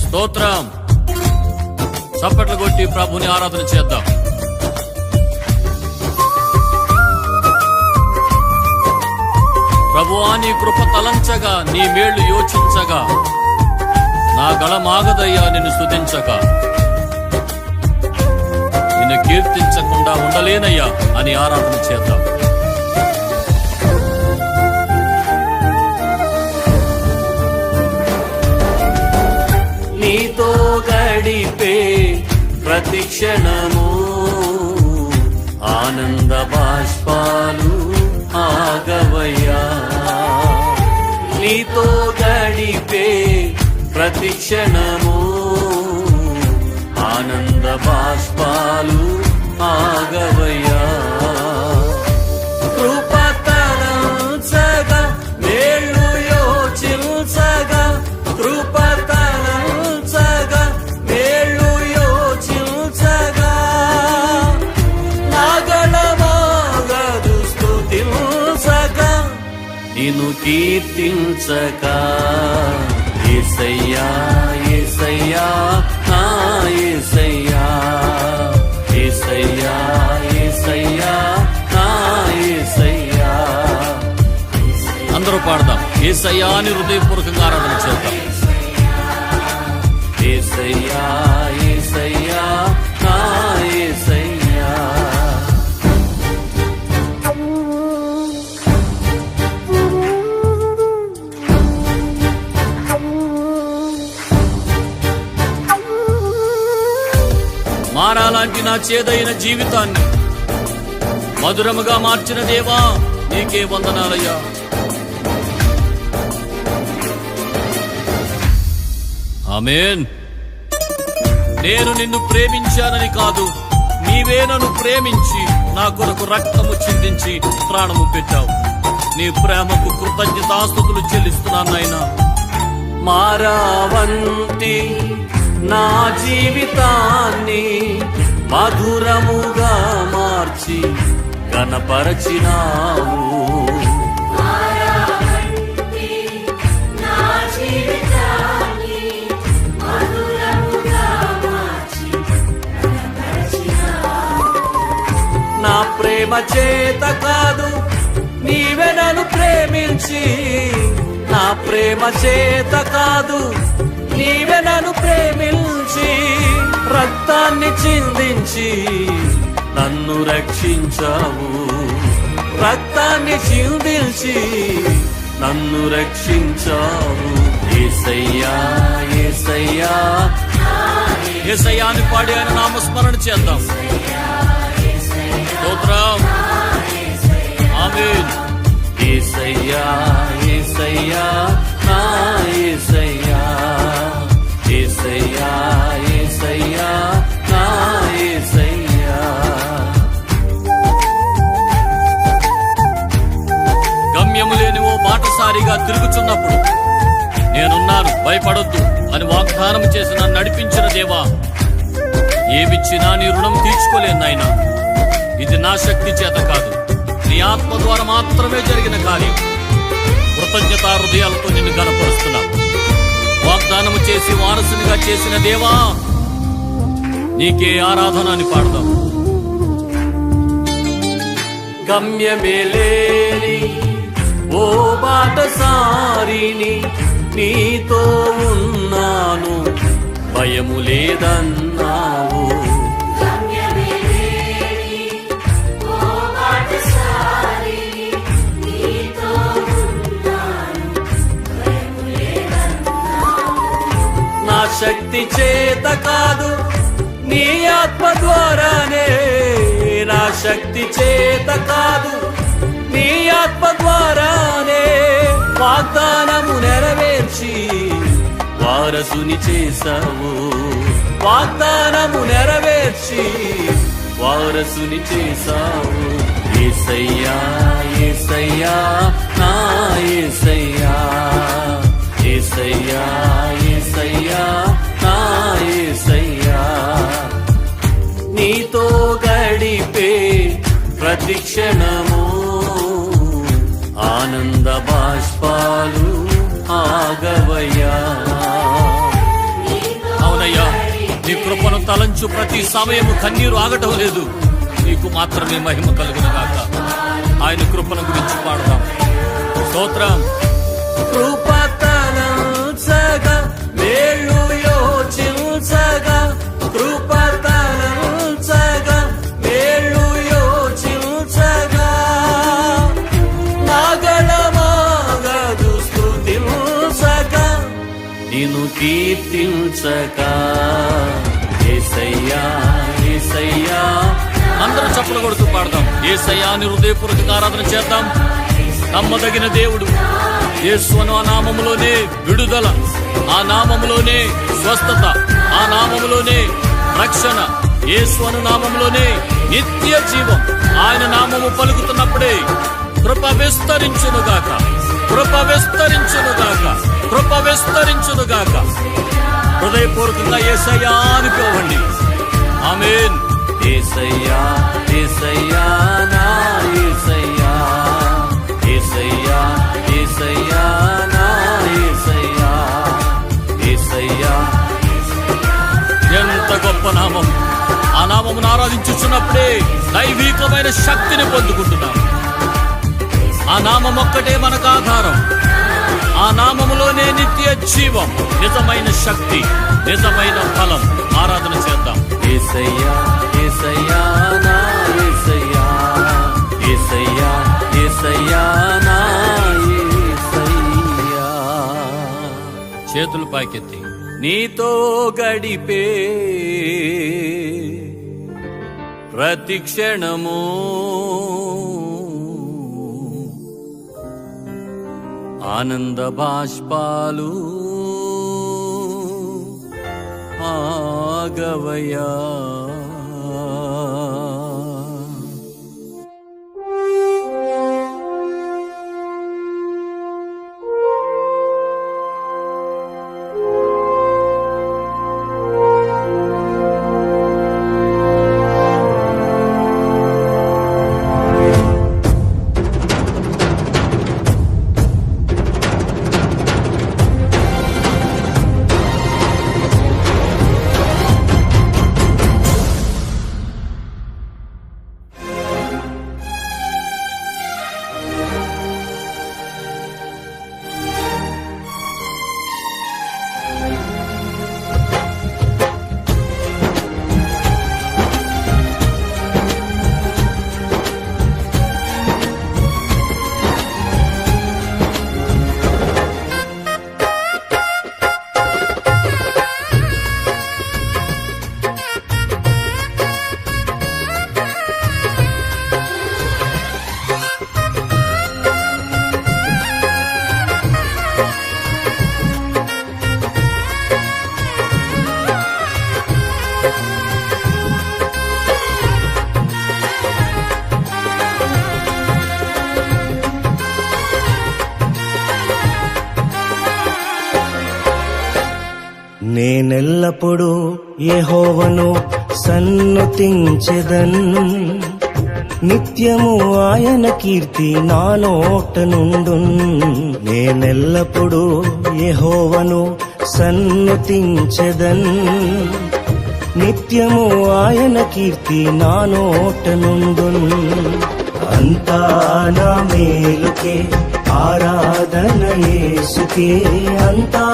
స్తోత్రం. చప్పట్లు కొట్టి ప్రభుని ఆరాధన చేద్దాం. ప్రభువా, నీ కృప తలంచగా, నీ మేళ్లు యోచించగా, నా గళమాగదయ్యా నిన్ను స్తుతించగా. నిన్ను కీర్తించకుండా ఉండలేనయ్యా అని ఆరాధన చేద్దాం. నీతో గడిపే ప్రతి క్షణము ఆనంద బాష్పాలు ఆగవయ్యా. నీతో గడిపే ప్రతి క్షణము ఆనంద బాష్పాలు ఆగవయ్యా. కృపతలంచగా మేళ్ళు యోచించగా, కృపతలంచగా మేళ్ళు యోచించగా, నాగళమాగదు స్తుతించగా, నిన్ను కీర్తించగా. యేసయ్యా యేసయ్యా నా యేసయ్యా, యేసయ్యా యేసయ్యా నా యేసయ్యా. అందరూ పాడదాం. యేసయ్యా అని హృదయపూర్వకంగా ఆరాధన చేద్దాం. యేసయ్యా యేసయ్యా నా యేసయ్యా. మారాలాంటి నా చేదైన జీవితాన్ని మధురముగా మార్చిన దేవా, నీకే వందనాలయ్యా. ఆమేన్. నేను నిన్ను ప్రేమించానని కాదు, నీవే నన్ను ప్రేమించి నా కొరకు రక్తము చిందించి ప్రాణము పెట్టావు. నీ ప్రేమకు కృతజ్ఞతాస్తుతులు చెల్లిస్తున్నాను నాయనా. మారావంటి నా జీవితాన్ని మధురముగా మార్చి ఘనపరచినావు. నా ప్రేమ చేత కాదు, నీవే నన్ను ప్రేమించి, నా ప్రేమ చేత కాదు, నీవే నన్ను ప్రేమించి రక్తాన్ని చిందించి నన్ను రక్షించావు. రక్తాన్ని చిందించి నన్ను రక్షించావు. యేసయ్యా యేసయ్యా యేసయ్యా అని పాడి ఆయన నామస్మరణ చేద్దాం. స్తోత్రం. ఆమేన్. యేసయ్యా యేసయ్యా నా యేసయ్యా, యేసయ్యా యేసయ్యా నా యేసయ్యా. గమ్యము లేని ఓ బాటసారిగా తిరుగుచున్నప్పుడు నేనున్నాను, భయపడొద్దు అని వాగ్దానం చేసి నన్ను నడిపించిన దేవా, ఏమిచ్చినా నీ రుణం తీర్చుకోలేను నాయనా. ఇది నా శక్తి చేత కాదు, నీ ఆత్మ ద్వారా మాత్రమే జరిగిన కార్యం. కృతజ్ఞతా హృదయాలతో నిన్ను గణపరుస్తున్నా. వాగ్దానము చేసి వారసునిగా చేసిన దేవా, నీకే ఆరాధన అని పాడదాం. గమ్యమే లేని ఓ బాటసారిని, నీతో ఉన్నాను, భయము లేదన్నావు. నా శక్తి చేత కాదు, నీ ఆత్మ ద్వారానే. నా శక్తి చేత కాదు, నీ ఆత్మ ద్వారానే వాగ్దానము నెరవేర్చి వారసుని చేశావు. వాగ్దానము నెరవేర్చి వారసుని చేశావు. యేసయ్యా యేసయ్యా నా యేసయ్యా, యేసయ్యా యేసయ్యా నా యేసయ్యా. నీతో గడిపే ప్రతి క్షణము ఆనంద బాష్పాలు ఆగవయ్యా. నీతో తలంచు ప్రతి సమయము కన్నీరు ఆగటం లేదు. నీకు మాత్రమే మహిమ కలుగునుగాక. ఆయన కృపను గురించి పాడదాం. స్తోత్రం. కృపతలంచగా మేలు యోచించగా, కృపతలంచగా మేలు యోచించగా, నాగళమాగదు స్తుతించగా, నిన్ను కీర్తించగా. యేసయ్యా యేసయ్యా. అందరూ చప్పలు కొడుతూ పాడదాం. యేసయ్యా అని హృదయపూర్వకంగా ఆరాధన చేద్దాం. నమ్మదగిన దేవుడు. యేసును ఆ నామములోనే విడుదల, ఆ నామములోనే స్వస్థత, ఆ నామములోనే రక్షణ, యేసును నామములోనే నిత్య జీవం. ఆయన నామము పలుకుతున్నప్పుడే కృప విస్తరించునుగాక, కృప విస్తరించునుగాక, కృప విస్తరించునుగాక. హృదయపూర్వకంగా యేసయ్యా అని పిలవండి. ఆమేన్. యేసయ్యా యేసయ్యా నా యేసయ్యా, యేసయ్యా యేసయ్యా నా యేసయ్యా, యేసయ్యా. ఎంత గొప్ప నామం! ఆ నామమును ఆరాధించుచున్నప్పుడే దైవికమైన శక్తిని పొందుకుంటున్నాం. ఆ నామం ఒక్కటే మనకు ఆధారం. ఆ నామములోనే నిత్య జీవం, నిజమైన శక్తి, నిజమైన ఫలం. ఆరాధన చేద్దాం. యేసయ్యా యేసయ్యా నా యేసయ్యా, యేసయ్యా యేసయ్యా నా యేసయ్యా. చేతులు పైకెత్తి. నీతో గడిపే ప్రతి క్షణము ఆనంద బాష్పాలు ఆగవయా. నేనెల్లప్పుడూ యెహోవాను సన్నుతించెదన్, నిత్యము ఆయన కీర్తి నా నోట నుండున్. నేనెల్లప్పుడూ యెహోవాను సన్నుతించెదన్, నిత్యము ఆయన కీర్తి నా నోట నుండున్. అంతా నా మేలుకే ఆరాధన యేసుకే, అంతా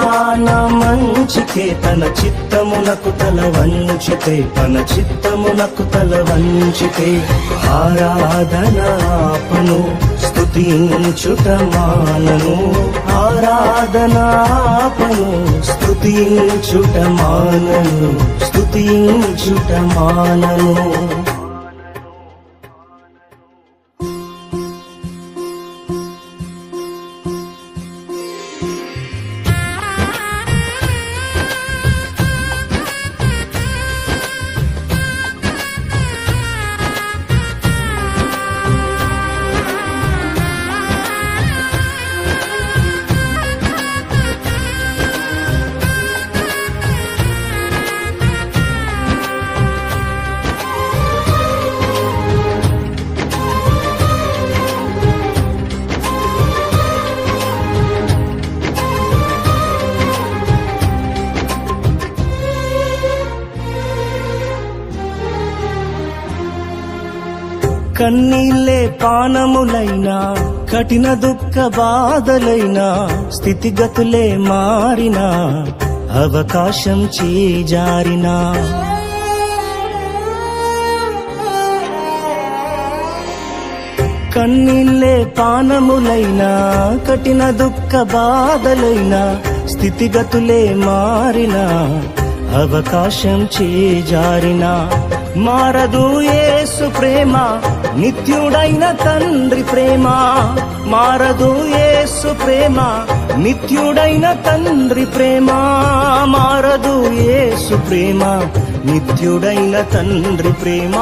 నా మంచికే. తన చిత్తమునకు తల వంచితే, తన చిత్తమునకు తల వంచితే, ఆరాధన ఆపను స్తుతించుట మానను, ఆరాధన ఆపను స్తుతించుట మానను, స్తుతించుట మానను. కన్నీళ్ళే పానములైనా కఠిన దుఃఖ బాధలైనా స్థితిగతులే మారినా అవకాశం చేజారినా కన్నీళ్ళే పానములైనా కఠిన దుఃఖ బాధలైనా స్థితిగతులే మారినా అవకాశం చేజారినా మారదు యేసు ప్రేమ నిత్యుడైన తండ్రి ప్రేమ మారదు యేసు ప్రేమ నిత్యుడైన తండ్రి ప్రేమ మారదు యేసు ప్రేమ నిత్యుడైన తండ్రి ప్రేమ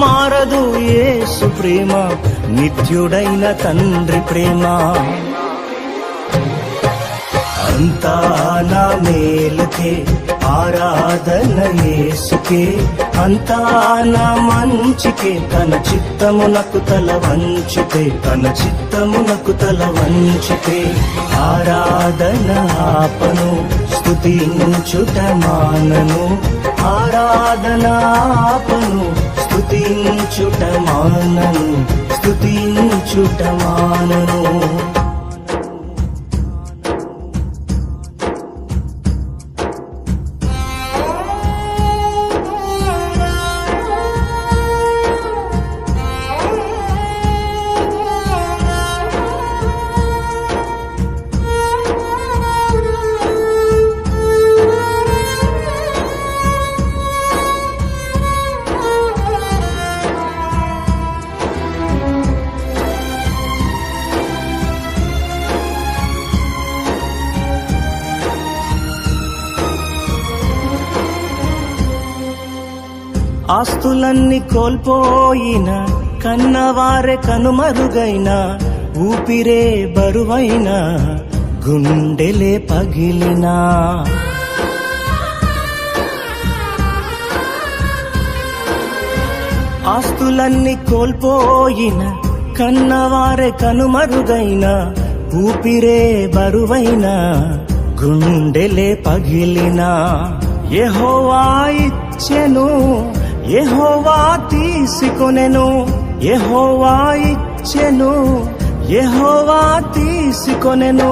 మారదు యేసు ప్రేమ నిత్యుడైన తండ్రి ప్రేమ అంతా నా మేలుకే ఆరాధన యేసుకే అంతా నా మంచికే తన చిత్తమునకు తల వంచితే తన చిత్తమునకు తల వంచితే ఆరాధన ఆపను స్తుతించుట మానను ఆరాధన ఆపను స్తుతించుట మానను స్తుతించుట మానను ఆస్తులన్నీ కోల్పోయిన కన్నవారే కనుమరుగైన ఊపిరే బరువైన గుండెలే పగిలినా ఆస్తులన్నీ కోల్పోయిన కన్నవారే కనుమరుగైన ఊపిరే బరువైన గుండెలే పగిలినా యెహోవా ఇచ్చెను యెహోవా తీసుకొనెను యెహోవా ఇచ్చెను యెహోవా తీసుకొనెను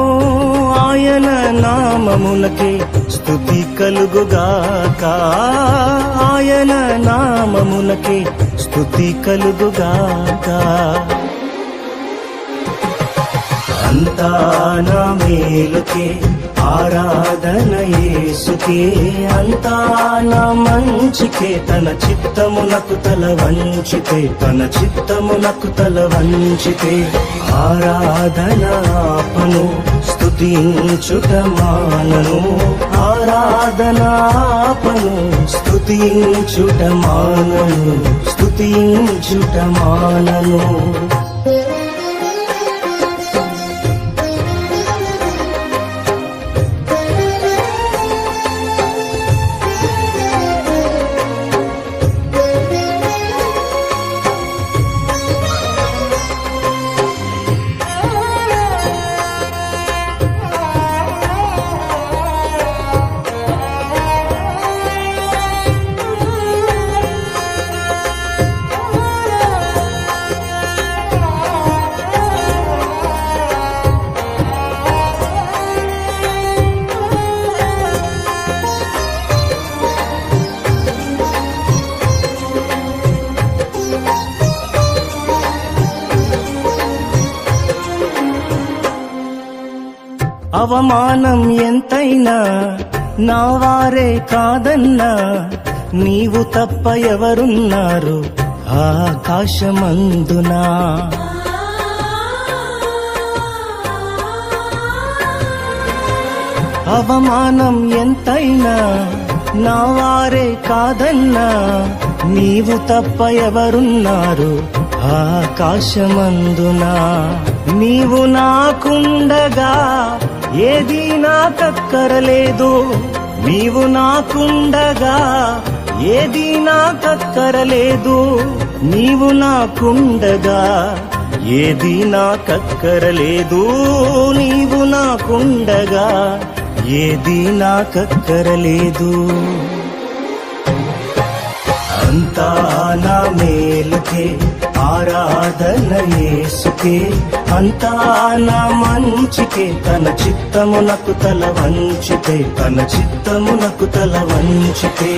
ఆయన నామమునకే స్తుతి కలుగుగాక ఆయన నామమునకే స్తుతి కలుగుగాక అంతా నా మేలుకే ఆరాధన యేసుకే అంతా నా మంచికే తన చిత్తమునకు తల వంచితే తన చిత్తమునకు తల వంచితే ఆరాధన ఆపను స్తుతించుట మానను ఆరాధన ఆపను స్తుతించుట మానను స్తుతించుట మానను అవమానం ఎంతైనా నా వారే కాదన్నా నీవు తప్ప ఎవరున్నారు ఆకాశమందునా అవమానం ఎంతైనా నా వారే కాదన్నా నీవు తప్ప ఎవరున్నారు ఆకాశమందునా నీవు నాకుండగా ఏది నాకక్కరలేదు నీవు నాకుండగా ఏది నాకక్కరలేదు నీవు నాకుండగా ఏది నాకక్కరలేదు నీవు నాకుండగా ఏది నాకక్కరలేదు అంతా నా మేలుకే ఆరాధన యేసుకే, అంతా నా మంచికే, తన చిత్తమునకు తల వంచితే, తన చిత్తమునకు తల వంచితే,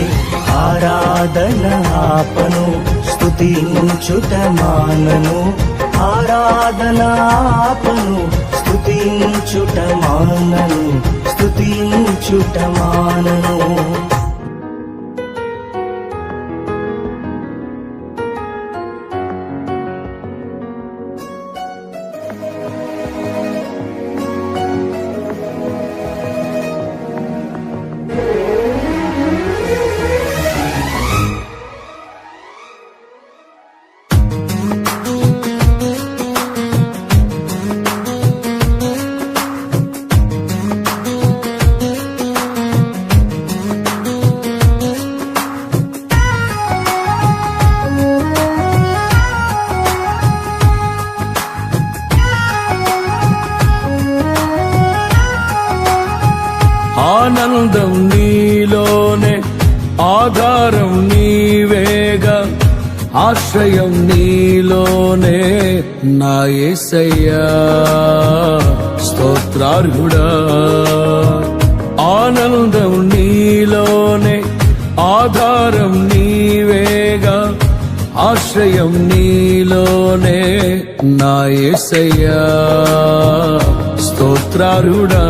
ఆరాధన ఆపను స్తుతించుట మానను, ఆరాధన ఆపను స్తుతించుట మానను, స్తుతించుట మానను. ఆనందం నీలోనే, ఆధారం నీవేగా, ఆశ్రయం నీలోనే నా యేసయ్యా స్తోత్రార్హుడా. ఆనందం నీలోనే, ఆధారం నీవేగా, ఆశ్రయం నీలోనే నా యేసయ్యా స్తోత్రార్హుడా.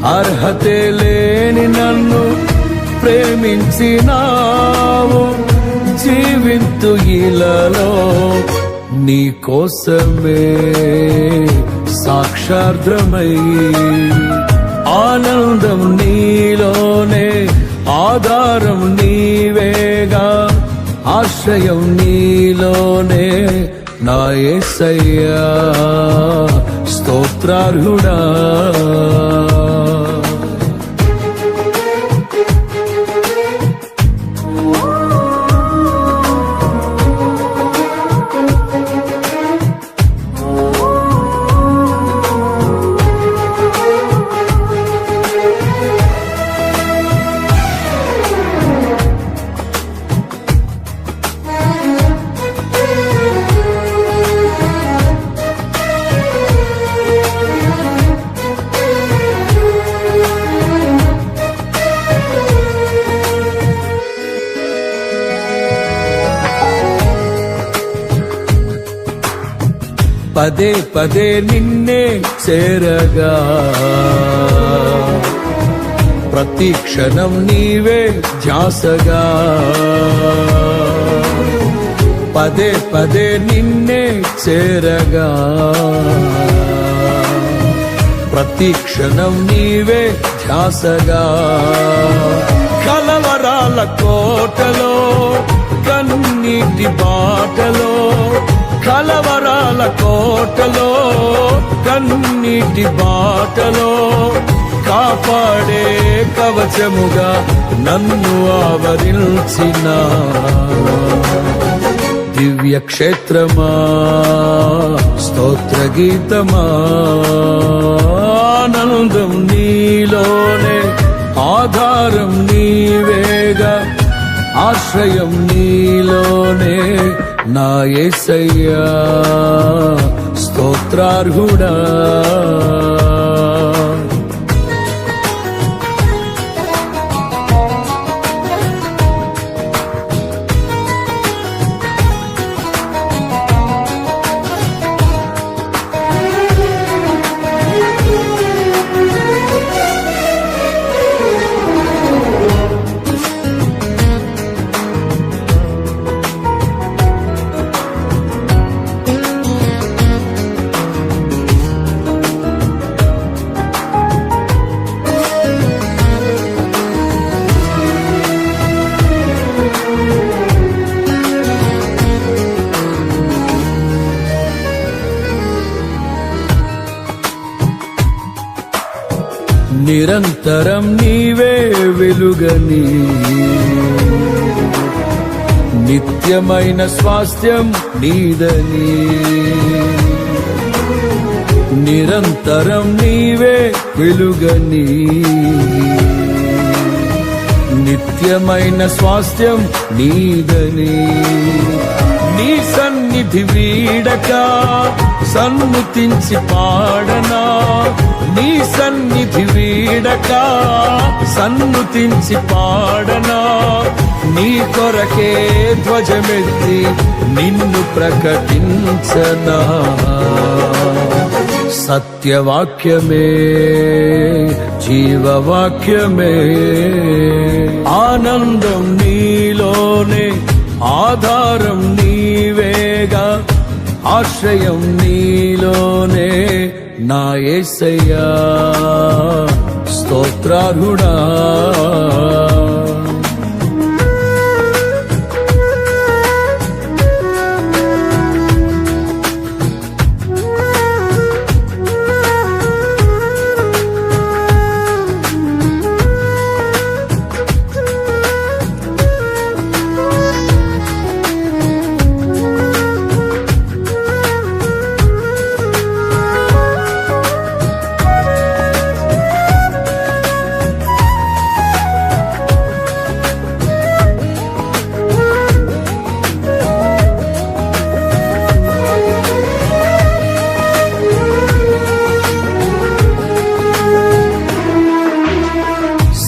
అర్హతే లేని నన్ను ప్రేమించినావు, జీవింతు ఇలలో నీ కోసమే సాక్షార్థమై. ఆనందం నీలోనే, ఆధారం నీవేగా, ఆశ్రయం నీలోనే నా యేసయ్యా స్తోత్రార్హుడా. పదే పదే నిన్నే చేరగా, ప్రతి క్షణం నీవే ధ్యాసగా. పదే పదే నిన్నే చేరగా, ప్రతి క్షణం నీవే ధ్యాసగా. కలవరాల కోటలో, కన్నీటి బాటలో, కలవరాల కోటలో, కన్నీటి బాటలో, కాపాడే కవచముగా నన్ను ఆవరించిన దివ్య క్షేత్రమా స్తోత్ర గీతమా. ఆనందం నీలోనే, ఆధారం నీవేగా, ఆశ్రయం నీలోనే నా యేసయ్యా స్తోత్రార్హుడా. నిరంతరం నీవే వెలుగని, నిత్యమైన స్వాస్థ్యం నీదని. నిరంతరం నీవే వెలుగని, నిత్య నిత్యమైన స్వాస్థ్యం నీదని. నీ సన్నిధి వీడక సన్నుతించి పాడనా, నీ సన్నిధి వీడక సన్నుతించి పాడనా, నీ కొరకే ధ్వజమెత్తి నిన్ను ప్రకటించనా. సత్యవాక్యమే జీవవాక్యమే, ఆనందం నీలోనే, ఆధారం నీవేగా, ఆశ్రయం నీలోనే నా యేసయ్యా స్తోత్రార్హుడా.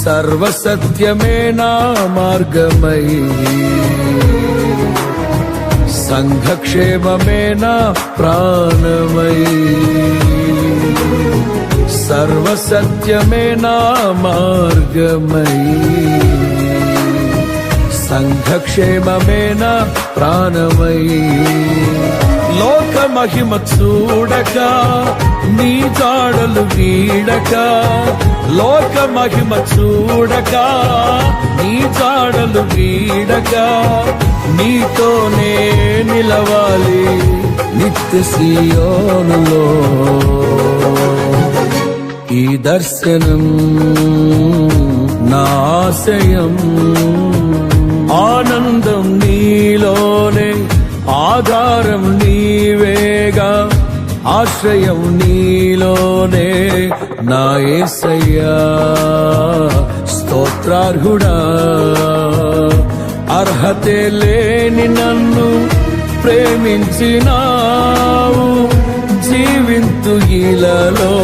సర్వసత్యమే నా మార్గమై, సంఘక్షేమమే నా ప్రాణమై. సర్వసత్యమే నా మార్గమై, సంఘక్షేమమే నా ప్రాణమై. లోక మహిమ చూడక నీ జాడలు వీడక, లోక మహిమ చూడక నీ జాడలు వీడక, నీతోనే నిలవాలి నిత్య సియోనులో. ఈ దర్శనం నా ఆశయం, ఆనందం నీలోనే, ఆధారం నీవేగా, ఆశ్రయం నీలోనే నా యేసయ్యా స్తోత్రార్హుడా. అర్హతే లేని నన్ను ప్రేమించినావు, జీవింతు ఇలలో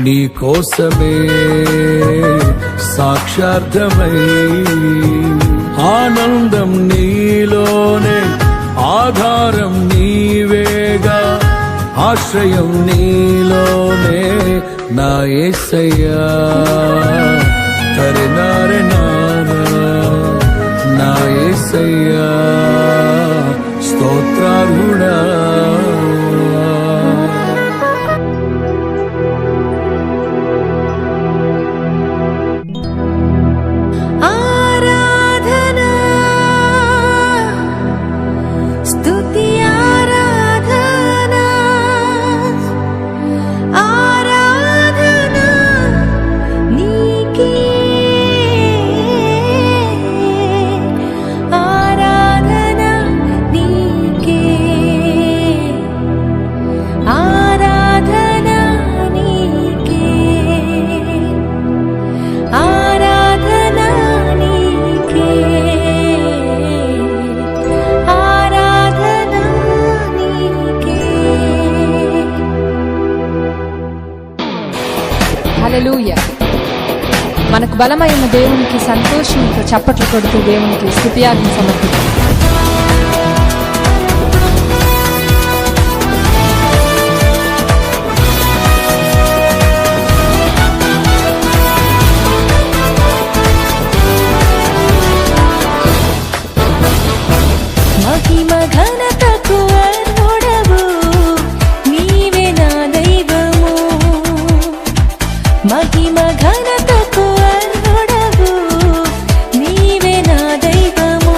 నీ కోసమే సాక్షార్థమై. ఆనందం నీలోనే, ఆధారం నీవేగా, ఆశ్రయం నీలోనే నా యేసయ్యా. తరినారె నానా నా యేసయ్యా స్తోత్రార్హుడా. హల్లెలూయా. మనకు బలమైన దేవునికి సంతోషంతో చప్పట్లు కొడుతూ దేవునికి స్తుతియాగం సమర్పిద్దాం. మహిమ ఘనతకు అర్హుడవు నీవే నా దైవము, మహిమ ఘనతకు అర్హుడవు నీవే నా దైవము.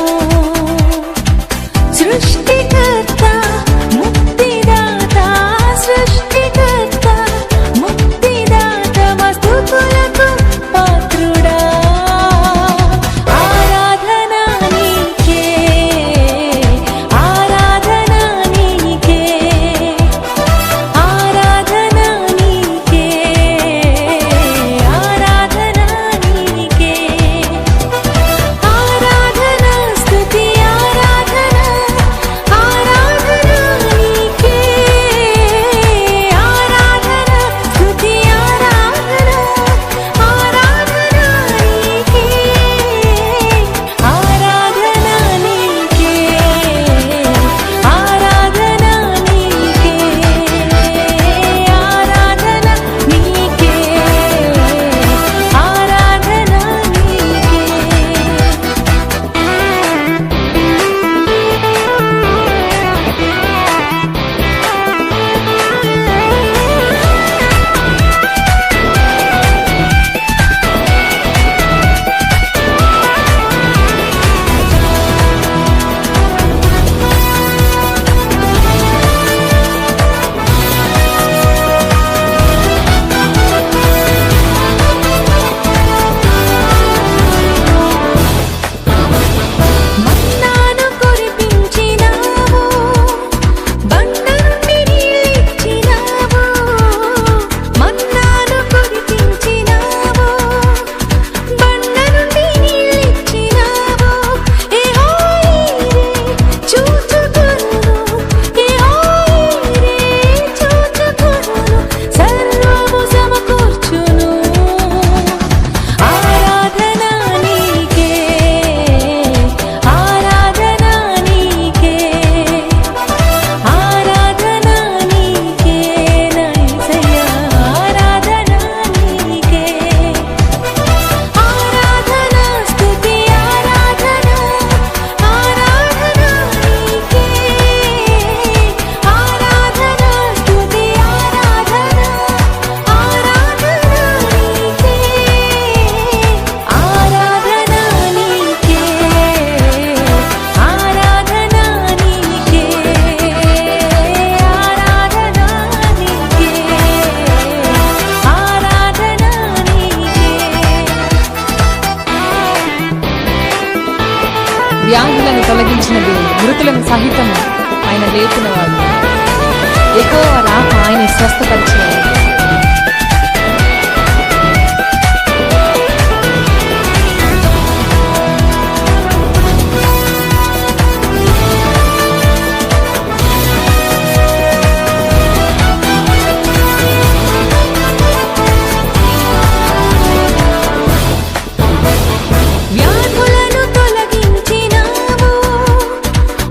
వ్యాధులను తొలగించిన దేవుడు, మృతులను సహితము ఆయన లేపినవాడు. యెహోవా రాఫా ఆయన స్వస్థపరిచేవాడు. వ్యాధులను తొలగించినావు,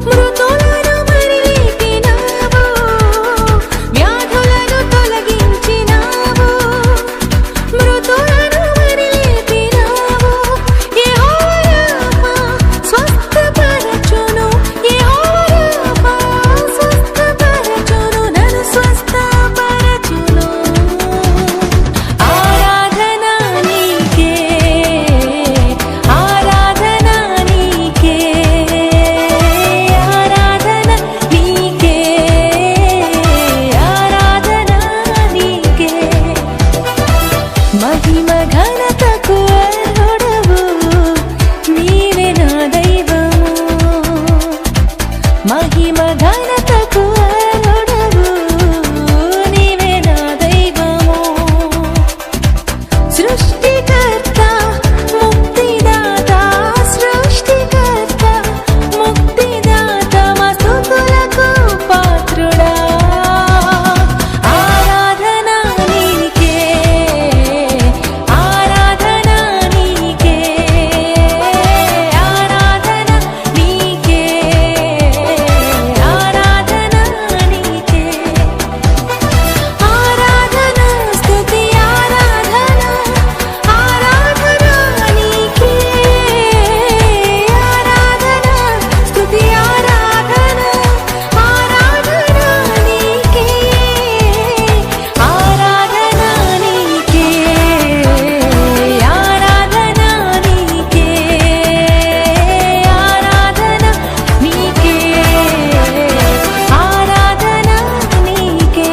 మృతులను మరి లేపినావు. వ్యాధులను తొలగించినావు, మృతులను మరి లేపినావు. యెహోవా రాఫా స్వస్థపరచును, యెహోవా రాఫా స్వస్థపరచును, నన్ను స్వస్థపరచును. ఆరాధన నీకే, ఆరాధన నీకే, ఆరాధన నీకే, ఆరాధన నీకే. మహిమ ఘనతకు అర్హుడవు, నీవే నా దైవము. మహిమ ఘనతకు అర్హుడవు, నీవే నా దైవము. సృష్టికర్త ముక్తిదాత, సృష్టికర్త ముక్తిదాత, మా స్తుతులకు పాత్రుడా. ఆరాధన నీకే, ఆరాధన నీకే, ఆరాధన నీకే, ఆరాధన నీకే. ఆరాధన స్తుతి ఆరాధన, ఆరాధన నీకే, ఆరాధన స్తుతి ఆరాధన, ఆరాధన నీకే, ఆరాధన నీకే, ఆరాధన నీకే, ఆరాధన నీకే, ఆరాధన నీకే.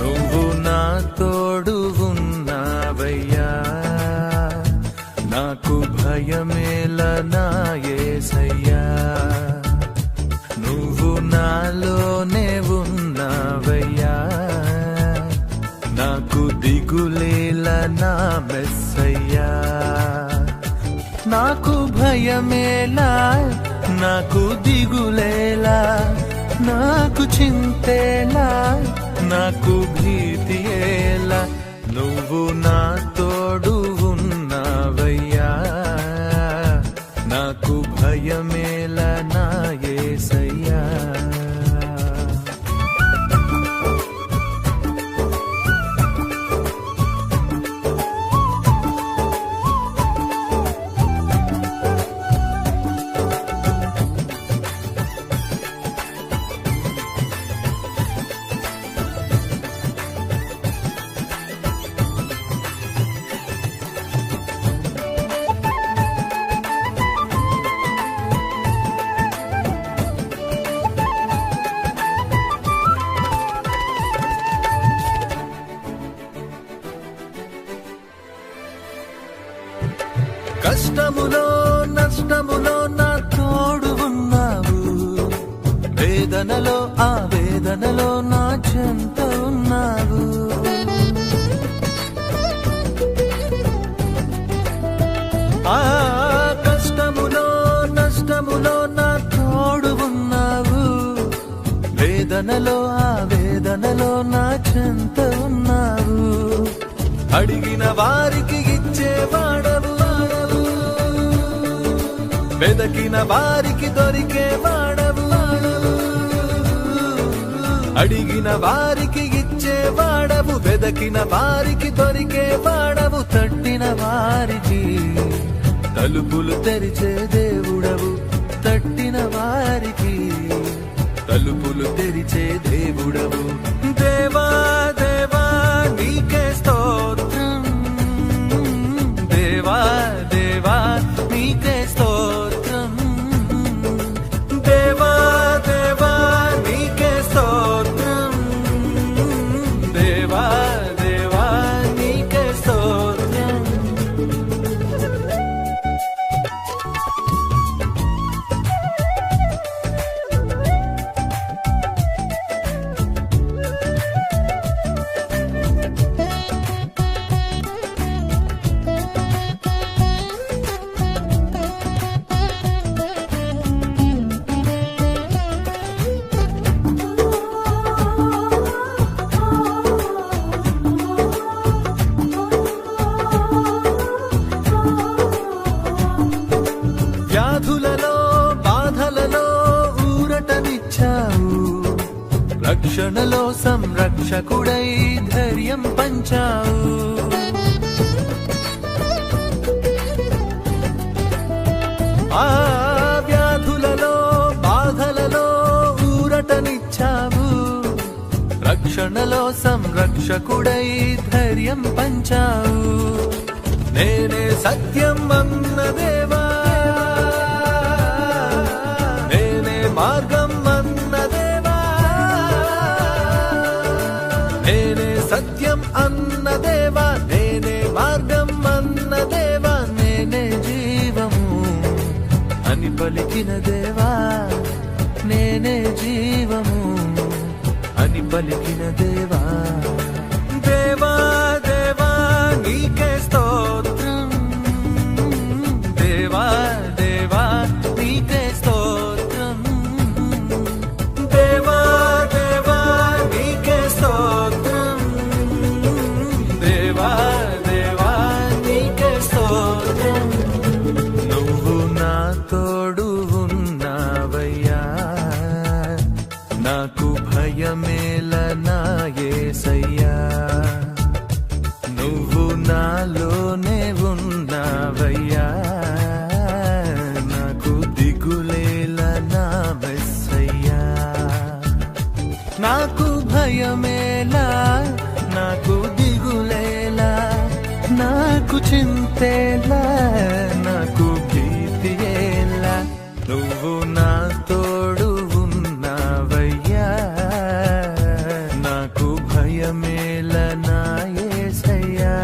నువ్వు నా తోడు ఉన్నావయ్యా, నాకు భయమేల నా యేసయ్యా. నువ్వు నాలోనే ఉన్నావయ్యా, నాకు దిగులేల నా మెస్సయ్యా. నాకు భయమేలా, నాకు దిగులేలా, నాకు చింతేలా, నాకు భీతియేలా. నువ్వు నా తోడు ఉన్నావయ్యా, నాకు భయమేలా నా యేసయ్యా. కష్టములో నష్టములో నా తోడు ఉన్నావు, వేదనలో ఆ వేదనలో నా చెంత ఉన్నావు. ఆ కష్టములో నష్టములో నా తోడు ఉన్నావు, వేదనలో ఆ వేదనలో నా చెంత ఉన్నావు. అడిగిన వారికి ఇచ్చేవాడవు, వెదకిన వారికి దొరికేవాడవు. అడిగిన వారికి ఇచ్చేవాడవు, వెదకిన వారికి దొరికేవాడవు. తట్టిన వారికి తలుపులు తెరిచే దేవుడవు, తట్టిన వారికి తలుపులు తెరిచే దేవుడవు. దేవా దేవా నీకే స్తోత్రం, దేవా దేవా నీకే స్తోత్రం, దేవా దేవా రక్షణలో సంరక్షకుడై ధైర్యం పంచావు. ఆ వ్యాధులలో బాధలలో ఊరటనిచ్చావు. రక్షణలో సంరక్షకుడై ధైర్యం పంచావు. నేనే సత్యం అన్న దేవా, నేనే మార్గం అన్న దేవా, నేనే సత్యం అన్న దేవా, నేనే మార్గం అన్న దేవా, నేనే జీవము అని పలికిన దేవా, నేనే జీవము అని పలికిన దేవా. దేవా దేవా నీకే స్తోత్రం, దేవా దేవా నీకే స్తోత్రం, దేవా దేవా నీకే స్తోత్రం, దేవా దేవా నీకే స్తోత్రం. నువ్వు నా తోడు ఉన్నావయ్యా, నాకు భయమేల నా యేసయ్యా. నువ్వు నాలోనే ఉన్నావయ్యా, నాకు దిగులేల నా మెస్సయ్యా. నాకు భయమేలా, నాకు దిగులేలా, నాకు చింతేలా, నాకు భీతియేలా. నువ్వు నా తోడు ఉన్నావయ్యా, నాకు భయమేల నా యేసయ్యా.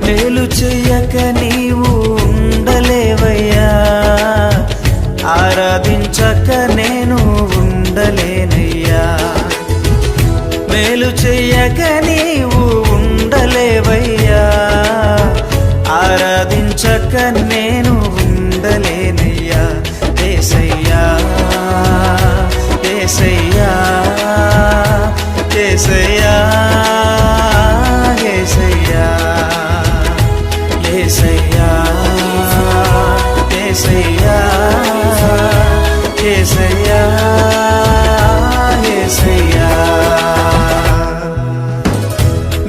మేలు చెయ్యక నీవు ఉండలేవయ్యా, ఆరాధించక నేను ఉండలేనయ్యా. మేలు చెయ్యక నీవు ఉండలేవయ్యా, ఆరాధించక నేను ఉండలేనయ్యా. యేసయ్యా యేసయ్యా యేసయ్యా యేసయ్యా యేసయ్యా యేసయ్యా యేసయ్యా యేసయ్యా.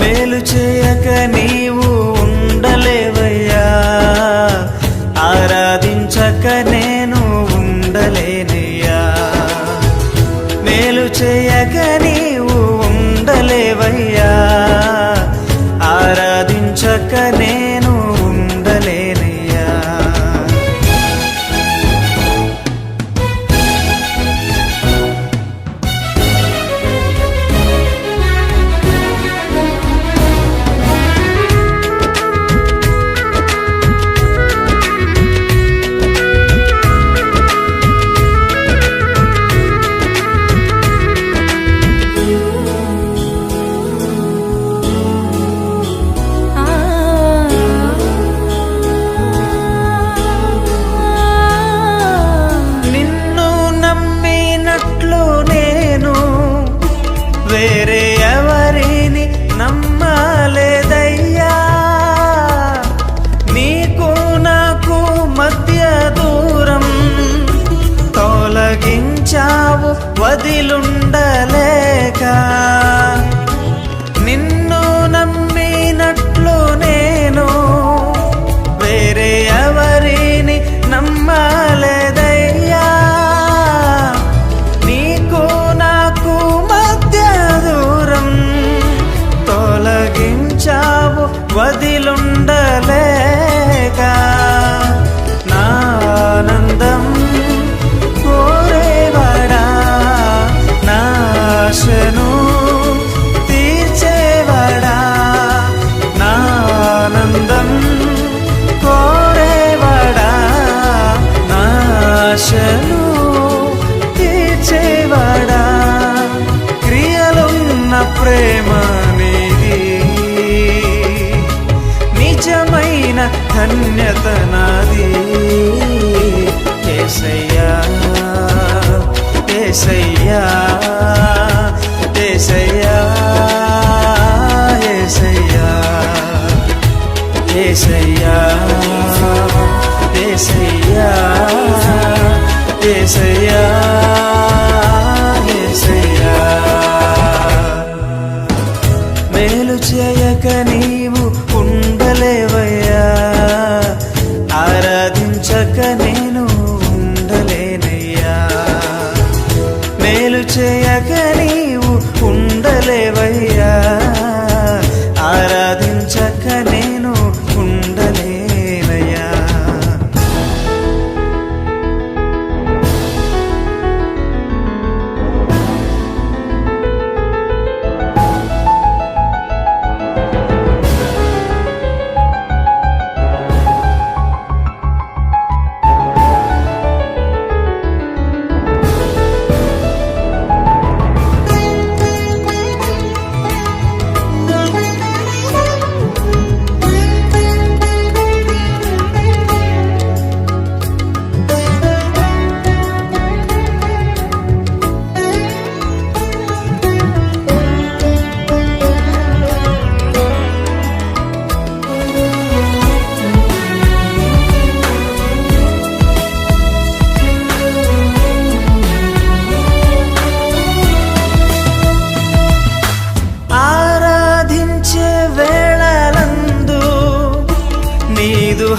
మేలు చేయక నీవు ఉండలేవయ్యా, ఆరాధించక నేను ఉండలేనయ్యా. మేలు చేయక నీవు ఉండలేవయ్యా, ఆరాధించక నేను ఉండలేనయ్యా. నిన్ను నమ్మినట్లు నేను వేరే ఎవరిని నమ్మలేదయ్యా. నీకు నాకు మధ్య దూరం తొలగించావు వదిలుండలేక. నిన్ను నమ్మినట్లు నేను వేరే ఎవరిని నమ్మలేదయ్యా. నీకు నాకు మధ్య దూరం తొలగించావు వదిలుండలేక. నా ఆనందం కోరేవాడా, నా ఆశను ఆశను తీర్చేవాడా క్రియలున్న ప్రేమ నీది నిజమైన ధన్యత నాది యేసయ్యా యేసయ్యా యేసయ్యా యేసయ్యా యేసయ్యా యేసయ్యా యేసయ్యా యేసయ్యా మేలు చేయక నీవు ఉండలేవయ్యా ఆరాధించక నేను ఉండలేనయ్యా మేలు చేయక నీవు ఉండలేవయ్యా ఆరాధించక నేను ఉండలేనయ్యా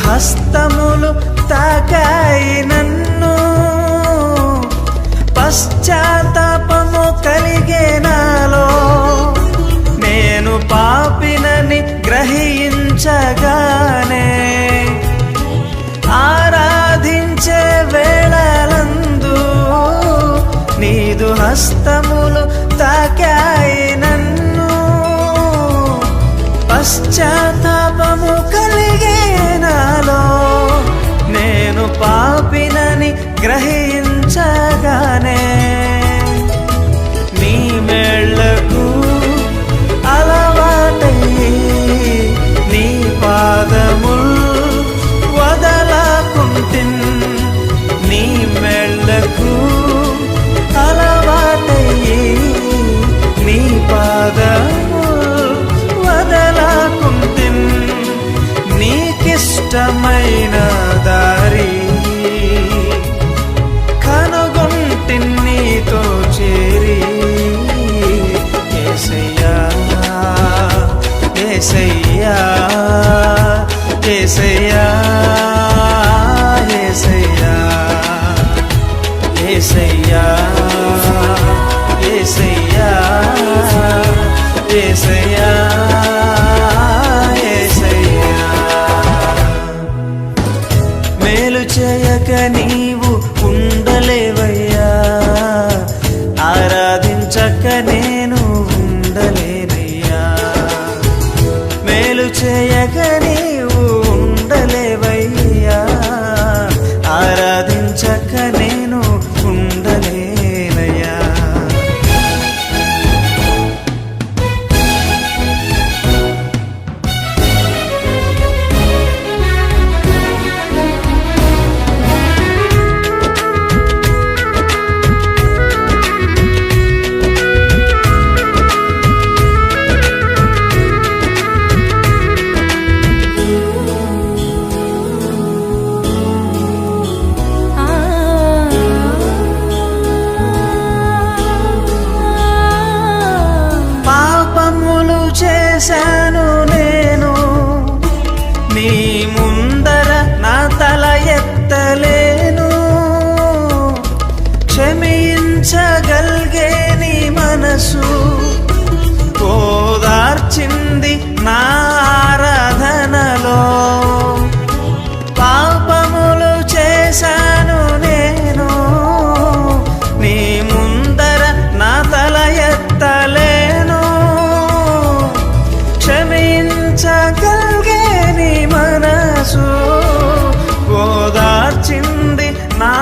హస్తములు తాకాయి నన్ను పశ్చాత్తాపము కలిగే నాలో నేను పాపినని గ్రహించగానే ఆరాధించే వేళలందు నీదు హస్తములు తాకాయి నన్ను పశ్చాత్తాపము కలిగే నాలో నేను పాపినని గ్రహించగానే నీ మేళ్లకు అలవాటయ్యి నీ పాదముల్ వదలకుంటిన్ నీ మేళ్లకు అలవాటయ్యి నీ పాదముల్ వదలకుంటిన్ నీకిష్టమైన దారి కనుగొంటి నీతో చేరి యేసయ్యా యేసయ్యా యేసయ్యా యేసయ్యా యేసయ్యా యేసయ్యా యేసయ్యా మేలు చేయక నీవు ఉండలేవయ్యా ఆరాధించక నేను ఉండలేనయ్యా మేలు చేయక నీవు ఉండలేవయ్యా ఆరాధించక నేను ఉండలేనయ్యా చేశాను నేను నీ ముందర నా తల ఎత్తలేను క్షమించగలిగే నీ మనసు ఓదార్చింది నా ఆరాధనలో పాపములు చేశాను నేను నీ ముందర నా తల ఎత్తలేను క్షమించగలిగే నీ మనసు ఓదార్చింది నా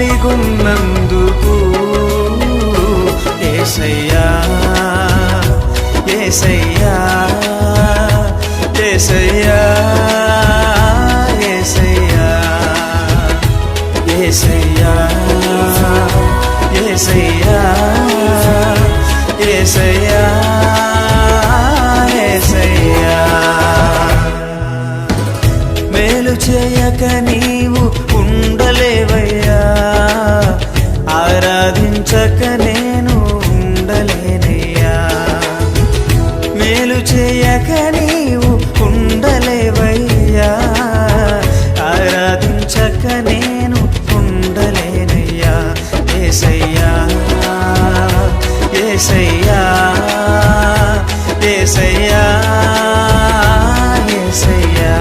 కలిగున్నందుకు యేసయ్యా యేసయ్యా యేసయ్యా యేసయ్యా యేసయ్యా యేసయ్యా యేసయ్యా యేసయ్యా మేలు చేయక నీవు ఉండలేవయ్యా ఆరాధించక నేను ఉండలేనయ్యా మేలు చేయక నీవు ఉండలేవయ్యా ఆరాధించక నేను ఉండలేనయ్యా యేసయ్యా యేసయ్యా యేసయ్యా యేసయ్యా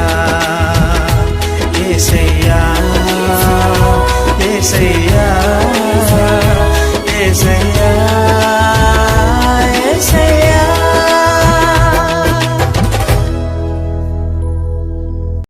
యేసయ్యా యేసయ్యా